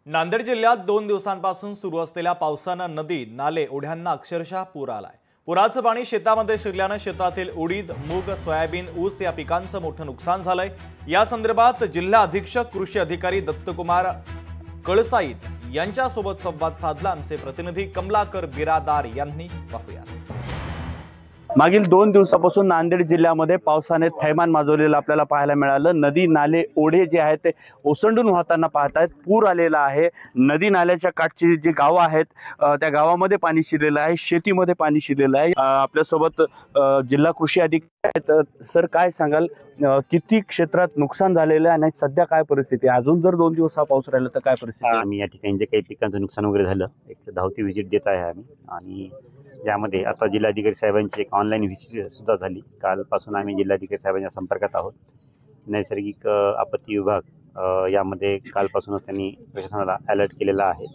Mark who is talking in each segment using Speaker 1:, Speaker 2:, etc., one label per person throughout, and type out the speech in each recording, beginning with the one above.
Speaker 1: नांदेड जिल्ह्यात 2 दिवसांपासून सुरू असलेल्या पावसानं नदी, नाले, ओढ्यांना अक्षरशः पूर आलाय। पुराचं पाणी शेतामध्ये शिरल्यानं शेतातील उडीद, मूग, सोयाबीन, ऊस या पिकांचं मोठं नुकसान झालंय। या संदर्भात जिल्हा अधीक्षक कृषी अधिकारी दत्तकुमार कळसाईत यांच्यासोबत संवाद साधला आमचे प्रतिनिधी कमलाकर बिरादार यांनी। पाहूया।
Speaker 2: मागील 2 दिवसापासून नांदेड जिल्ह्यामध्ये पावसाने थैमान माजवलेलं आपल्याला पाहायला मिळालं। नदी, नाले, ओढे जे आहेत ते ओसंडून वाहताना पाहतायत। पूर आलेला आहे। नदी नाल्याच्या काठची जी गावं आहेत त्या गावामध्ये पाणी शिरलेलं आहे, शेतीमध्ये पाणी शिरलेलं आहे। आपल्यासोबत जिल्हा कृषी अधिकारी आहेत। सर, काय सांगाल, किती क्षेत्रात नुकसान झालेलं आहे आणि सध्या काय परिस्थिती आहे? अजून जर 2 दिवस हा पाऊस राहिला तर काय परिस्थिती आहे?
Speaker 3: आम्ही या ठिकाणी जे काही पिकांचं नुकसान वगैरे झालं, एक धावती व्हिजिट देत आहे आम्ही। आणि यामध्ये आता जिल्हाधिकारी साहेबांची एक ऑनलाईन व्हिजिट सुद्धा झाली। कालपासून आम्ही जिल्हाधिकारी साहेबांच्या संपर्कात आहोत। नैसर्गिक आपत्ती विभाग यामध्ये कालपासूनच त्यांनी प्रशासनाला अलर्ट केलेला आहे।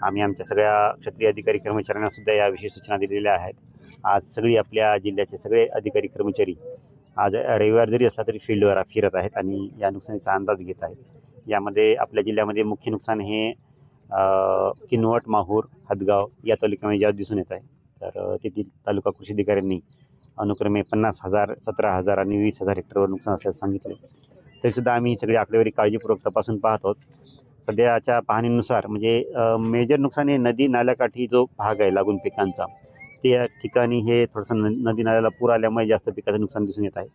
Speaker 3: आम्ही आमच्या सगळ्या क्षेत्रीय अधिकारी कर्मचाऱ्यांना सुद्धा याविषयी सूचना दिलेल्या आहेत। आज सगळी आपल्या जिल्ह्याचे सगळे अधिकारी कर्मचारी आज रविवार जरी असला तरी फील्डवर फिरत आहेत आणि या नुकसानीचा अंदाज घेत आहेत। यामध्ये आपल्या जिल्ह्यामध्ये मुख्य नुकसान हे किनवट, माहूर, हदगाव या तालुक्यामध्ये जास्त दिसून येत आहे। तर तेथील तालुका कृषी अधिकाऱ्यांनी अनुक्रमे 50,000, 17,000 आणि 20,000 हेक्टरवर नुकसान असल्याचं सांगितले। तरीसुद्धा आम्ही सगळी आकडेवारी काळजीपूर्वक तपासून पाहत आहोत। सध्याच्या पाहणीनुसार म्हणजे मेजर नुकसान हे नदी नाल्याकाठी जो भाग आहे लागून पिकांचा, त्या ठिकाणी हे थोडंसं नदी नाल्याला पूर आल्यामुळे जास्त पिकाचं नुकसान दिसून येत आहे।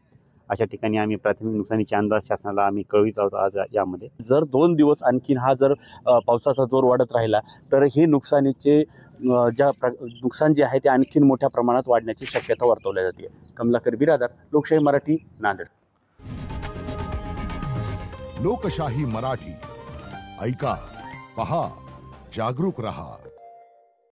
Speaker 3: अशा ठिकाणी आम्ही प्राथमिक नुकसानीचे अंदाज शासनाला आम्ही कळवित आहोत। आज यामध्ये
Speaker 2: जर 2 दिवस आणखीन हा जर पावसाचा जोर वाढत राहिला तर हे नुकसानीचे नुकसान जे आहे ते आणखीन मोठ्या प्रमाणात वाढण्याची शक्यता वर्तवली जाते। कमलाकर बिरादार, लोकशाही मराठी, नांदेड।
Speaker 4: लोकशाही मराठी ऐका, पहा, जागरूक रहा।